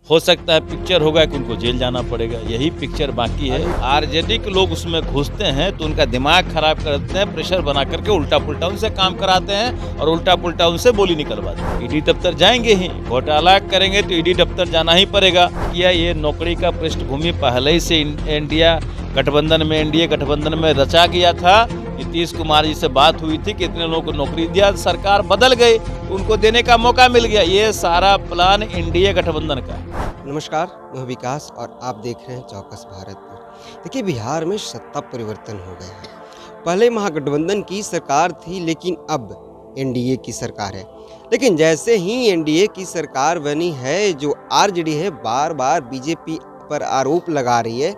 हो सकता है पिक्चर होगा कि उनको जेल जाना पड़ेगा, यही पिक्चर बाकी है। आरजेडी के लोग उसमें घुसते हैं तो उनका दिमाग खराब करते हैं, प्रेशर बना करके उल्टा पुल्टा उनसे काम कराते हैं और उल्टा पुल्टा उनसे बोली निकलवाते हैं। ईडी दफ्तर जाएंगे ही, घोटाला करेंगे तो ईडी दफ्तर जाना ही पड़ेगा। क्या ये नौकरी का पृष्ठभूमि पहले ही से एनडीए गठबंधन में रचा गया था। नीतीश कुमार जी से बात हुई थी कि इतने लोगों को नौकरी दिया, सरकार बदल गई, उनको देने का मौका मिल गया। ये सारा प्लान एनडीए गठबंधन का है। नमस्कार, मैं विकास और आप देख रहे हैं चौकस भारत। देखिए, बिहार में सत्ता परिवर्तन हो गया है। पहले महागठबंधन की सरकार थी, लेकिन अब एनडीए की सरकार है। लेकिन जैसे ही एनडीए की सरकार बनी है, जो आरजेडी है बार बार बीजेपी पर आरोप लगा रही है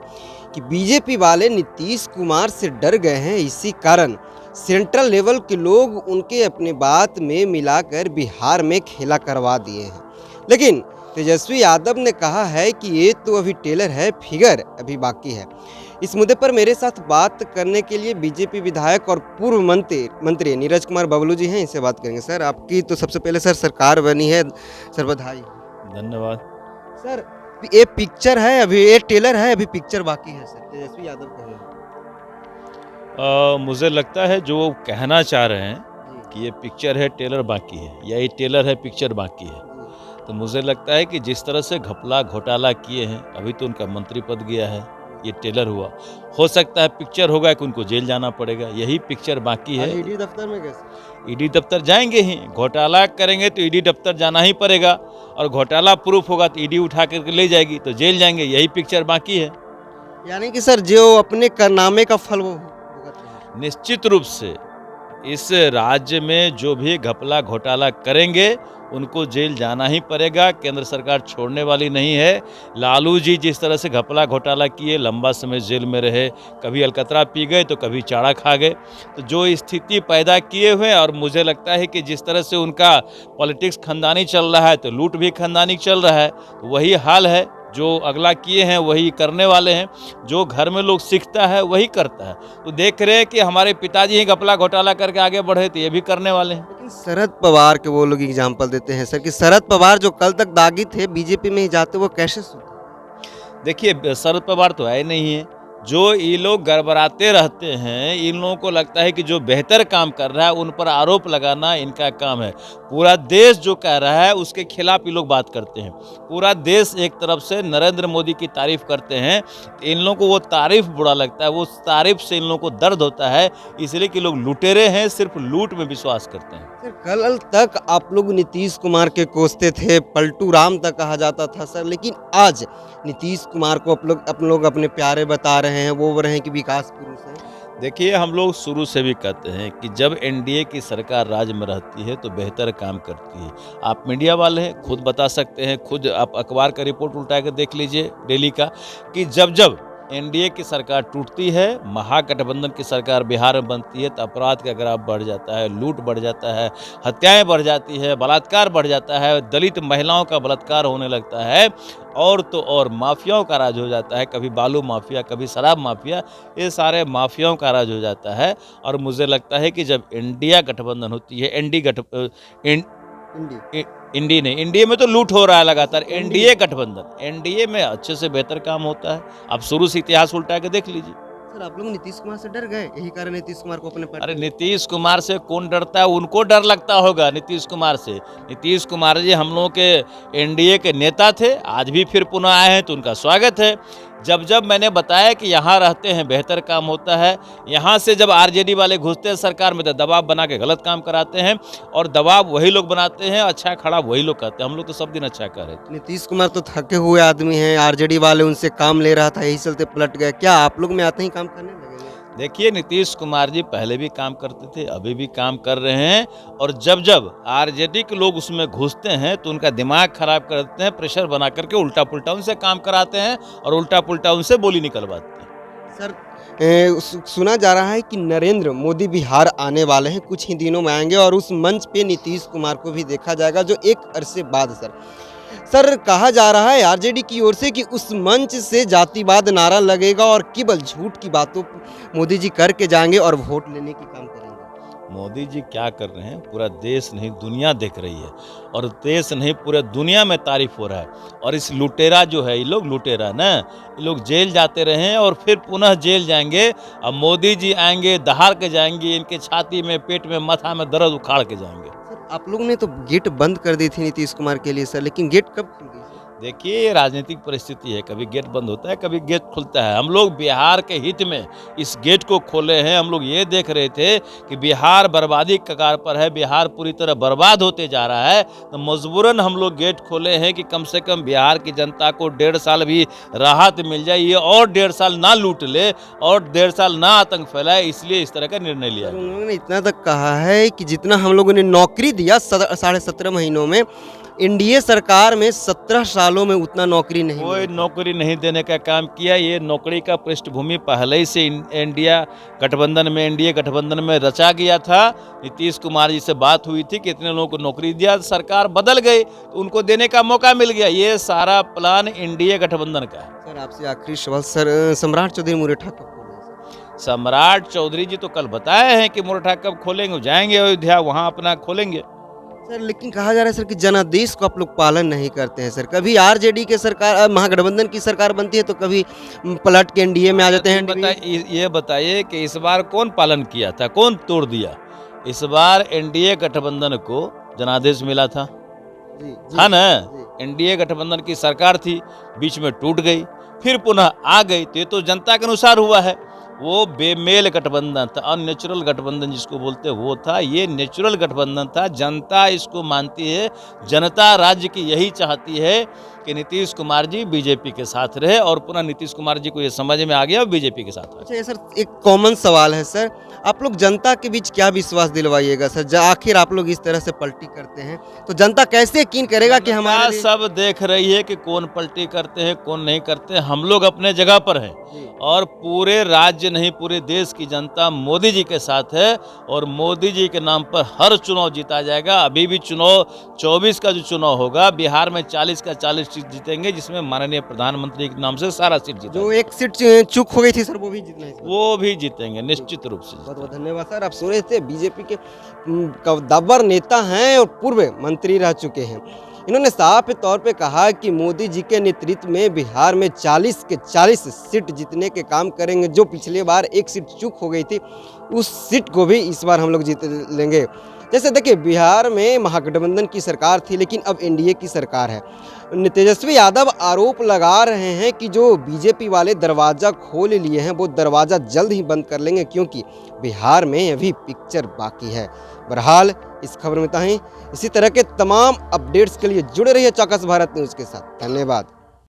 कि बीजेपी वाले नीतीश कुमार से डर गए हैं। इसी कारण सेंट्रल लेवल के लोग उनके अपने बात में मिलाकर बिहार में खेला करवा दिए हैं। लेकिन तेजस्वी यादव ने कहा है कि ये तो अभी टेलर है, फिगर अभी बाकी है। इस मुद्दे पर मेरे साथ बात करने के लिए बीजेपी विधायक और पूर्व मंत्री नीरज कुमार बबलू जी हैं। इनसे बात करेंगे। सर, आपकी तो सबसे पहले सर सरकार बनी है, सर बधाई। धन्यवाद। सर, ये पिक्चर है, अभी ये टेलर है, अभी पिक्चर बाकी है। सर, तेजस्वी यादव कहे मुझे लगता है जो वो कहना चाह रहे हैं कि ये पिक्चर है, टेलर बाकी है, या ये टेलर है, पिक्चर बाकी है। तो मुझे लगता है कि जिस तरह से घपला घोटाला किए हैं, अभी तो उनका मंत्री पद गया है, ये टेलर हुआ। हो सकता है पिक्चर होगा कि उनको जेल जाना पड़ेगा, यही पिक्चर बाकी है। ईडी दफ्तर में कैसे? ईडी दफ्तर जाएंगे ही, घोटाला करेंगे तो ईडी दफ्तर जाना ही पड़ेगा, और घोटाला प्रूफ होगा तो ईडी उठा करके ले जाएगी तो जेल जाएंगे, यही पिक्चर बाकी है। यानी कि सर, जो अपने कारनामे का फल वो भुगत रहे हैं। निश्चित रूप से इस राज्य में जो भी घपला घोटाला करेंगे उनको जेल जाना ही पड़ेगा। केंद्र सरकार छोड़ने वाली नहीं है। लालू जी जिस तरह से घपला घोटाला किए, लंबा समय जेल में रहे, कभी अलकतरा पी गए तो कभी चाड़ा खा गए, तो जो स्थिति पैदा किए हुए, और मुझे लगता है कि जिस तरह से उनका पॉलिटिक्स खानदानी चल रहा है तो लूट भी खानदानी चल रहा है, तो वही हाल है। जो अगला किए हैं वही करने वाले हैं, जो घर में लोग सीखता है वही करता है। तो देख रहे हैं कि हमारे पिताजी ही घपला घोटाला करके आगे बढ़े, तो ये भी करने वाले हैं। लेकिन शरद पवार के वो लोग एग्जाम्पल देते हैं सर कि शरद पवार जो कल तक दागी थे, बीजेपी में ही जाते, वो कैसे सुधरे? देखिए, शरद पवार तो आए नहीं है। जो ये लोग गड़बड़ाते रहते हैं, इन लोगों को लगता है कि जो बेहतर काम कर रहा है उन पर आरोप लगाना इनका काम है। पूरा देश जो कह रहा है उसके खिलाफ ये लोग बात करते हैं। पूरा देश एक तरफ से नरेंद्र मोदी की तारीफ करते हैं, इन लोगों को वो तारीफ बुरा लगता है, वो तारीफ से इन लोगों को दर्द होता है, इसलिए कि लोग लुटेरे हैं, सिर्फ लूट में विश्वास करते हैं। सर, कल तक आप लोग नीतीश कुमार के कोसते थे, पलटू राम तक कहा जाता था सर, लेकिन आज नीतीश कुमार को आप लोग अपने प्यारे बता रहे हैं, वो रहे हैं कि विकास पुरुष है। देखिए, हम लोग शुरू से भी कहते हैं कि जब एनडीए की सरकार राज्य में रहती है तो बेहतर काम करती है। आप मीडिया वाले हैं, खुद बता सकते हैं, खुद आप अखबार का रिपोर्ट उल्टा कर देख लीजिए डेली का, कि जब जब एनडीए की सरकार टूटती है, महागठबंधन की सरकार बिहार में बनती है, तो अपराध का ग्राफ बढ़ जाता है, लूट बढ़ जाता है, हत्याएं बढ़ जाती है, बलात्कार बढ़ जाता है, दलित महिलाओं का बलात्कार होने लगता है, और तो और माफियाओं का राज हो जाता है। कभी बालू माफिया, कभी शराब माफिया, ये सारे माफियाओं का राज हो जाता है। और मुझे लगता है कि जब इंडिया गठबंधन होती है, इंडिया में तो लूट हो रहा है लगातार। एनडीए गठबंधन, एनडीए में अच्छे से बेहतर काम होता है। आप शुरू से इतिहास उल्टा के देख लीजिए। सर, आप लोग नीतीश कुमार से डर गए, यही कारण नीतीश कुमार को अपने अरे, नीतीश कुमार से कौन डरता है? उनको डर लगता होगा नीतीश कुमार से। नीतीश कुमार जी हम लोगों के एनडीए के नेता थे, आज भी फिर पुनः आए हैं तो उनका स्वागत है। जब जब मैंने बताया कि यहाँ रहते हैं बेहतर काम होता है, यहाँ से जब आरजेडी वाले घुसते हैं सरकार में तो दबाव बना के गलत काम कराते हैं, और दबाव वही लोग बनाते हैं, अच्छा खड़ा वही लोग कहते हैं। हम लोग तो सब दिन अच्छा कर रहे थे। नीतीश कुमार तो थके हुए आदमी हैं, आरजेडी वाले उनसे काम ले रहा था, यही चलते पलट गए। क्या आप लोग में आते ही काम करने लगे? देखिए, नीतीश कुमार जी पहले भी काम करते थे, अभी भी काम कर रहे हैं, और जब जब आरजेडी के लोग उसमें घुसते हैं तो उनका दिमाग खराब करते हैं, प्रेशर बना करके उल्टा पुल्टा उनसे काम कराते हैं और उल्टा पुल्टा उनसे बोली निकलवाते हैं। सर, सुना जा रहा है कि नरेंद्र मोदी बिहार आने वाले हैं, कुछ ही दिनों में आएंगे, और उस मंच पे नीतीश कुमार को भी देखा जाएगा, जो एक अरसे बाद सर कहा जा रहा है आरजेडी की ओर से कि उस मंच से जातिवाद नारा लगेगा और केवल झूठ की बातों मोदी जी करके जाएंगे और वोट लेने की काम करेंगे। मोदी जी क्या कर रहे हैं पूरा देश नहीं दुनिया देख रही है, और देश नहीं पूरे दुनिया में तारीफ हो रहा है। और इस लुटेरा जो है, ये लोग लुटेरा ना, ये लोग जेल जाते रहे हैं और फिर पुनः जेल जाएंगे। अब मोदी जी आएंगे, दहाड़ के जाएंगे, इनके छाती में, पेट में, माथा में दर्द उखाड़ के जाएंगे। सर आप लोगों ने तो गेट बंद कर दी थी नीतीश कुमार के लिए सर, लेकिन गेट कब खुल गई सर? देखिए, ये राजनीतिक परिस्थिति है, कभी गेट बंद होता है, कभी गेट खुलता है। हम लोग बिहार के हित में इस गेट को खोले हैं। हम लोग ये देख रहे थे कि बिहार बर्बादी के कगार पर है, बिहार पूरी तरह बर्बाद होते जा रहा है, तो मजबूरन हम लोग गेट खोले हैं कि कम से कम बिहार की जनता को 1.5 साल भी राहत मिल जाए, ये और 1.5 साल ना लूट ले और 1.5 साल ना आतंक फैलाए, इसलिए इस तरह का निर्णय लिया सर गया। उन्होंने इतना तक कहा है कि जितना हम लोगों ने नौकरी दिया 17.5 महीनों में, एनडीए सरकार में 17 सालों में उतना नौकरी नहीं कोई मिला। नौकरी नहीं देने का काम किया। ये नौकरी का पृष्ठभूमि पहले ही से एनडीए गठबंधन में रचा गया था। नीतीश कुमार जी से बात हुई थी कि इतने लोगों को नौकरी दिया, सरकार बदल गई तो उनको देने का मौका मिल गया। ये सारा प्लान एनडीए गठबंधन का है। सर आपसे आखिरी सवाल सर, सम्राट चौधरी मुरेठा कब खोलेंगे सर? सम्राट चौधरी जी तो कल बताए हैं कि मुरठा कब खोलेंगे, जाएंगे अयोध्या, वहाँ अपना खोलेंगे। सर लेकिन कहा जा रहा है सर कि जनादेश को आप लोग पालन नहीं करते हैं सर। कभी आरजेडी के सरकार, महागठबंधन की सरकार बनती है तो कभी पलट के एनडीए में आ जाते हैं। ये बताइए कि इस बार कौन पालन किया था, कौन तोड़ दिया? इस बार एनडीए गठबंधन को जनादेश मिला था, जी, है ना? जी। एनडीए गठबंधन की सरकार थी, बीच में टूट गई, फिर पुनः आ गई, तो ये तो जनता के अनुसार हुआ है। वो बेमेल गठबंधन था, अननेचुरल गठबंधन जिसको बोलते हैं वो था। ये नेचुरल गठबंधन था, जनता इसको मानती है। जनता राज्य की यही चाहती है कि नीतीश कुमार जी बीजेपी के साथ रहे, और पुनः नीतीश कुमार जी को ये समझ में आ गया और बीजेपी के साथ आ गए। अच्छा ये सर एक कॉमन सवाल है सर, आप लोग जनता के बीच क्या विश्वास दिलवाइएगा सर? आखिर आप लोग इस तरह से पलटी करते हैं तो जनता कैसे यकीन करेगा कि हमारे लिए... सब देख रही है कि कौन पलटी करते हैं, कौन नहीं करते हैं। हम लोग अपने जगह पर हैं, और पूरे राज्य नहीं पूरे देश की जनता मोदी जी के साथ है, और मोदी जी के नाम पर हर चुनाव जीता जाएगा। अभी भी चुनाव 24 का जो चुनाव होगा, बिहार में 40 का 40 सीट जीतेंगे, जिसमें माननीय प्रधानमंत्री के नाम से सारा सीट जीता। जो एक सीट चूक हो गई थी सर वो भी जीतना है इस बार। वो भी जीतेंगे निश्चित रूप से। बहुत बहुत धन्यवाद सर। आप सुन रहे थे बीजेपी के कद्दावर नेता हैं और पूर्व मंत्री रह चुके हैं। इन्होंने साफ तौर पे कहा कि मोदी जी के नेतृत्व में बिहार में 40 के 40 सीट जीतने के काम करेंगे। जो पिछले बार एक सीट चूक हो गई थी, उस सीट को भी इस बार हम लोग जीत लेंगे। जैसे देखिए, बिहार में महागठबंधन की सरकार थी, लेकिन अब एनडीए की सरकार है। तेजस्वी यादव आरोप लगा रहे हैं कि जो बीजेपी वाले दरवाज़ा खोल लिए हैं, वो दरवाज़ा जल्द ही बंद कर लेंगे, क्योंकि बिहार में अभी पिक्चर बाकी है। बहरहाल इस खबर में इतना ही। इसी तरह के तमाम अपडेट्स के लिए जुड़े रहिए चौकस भारत न्यूज़ के साथ। धन्यवाद।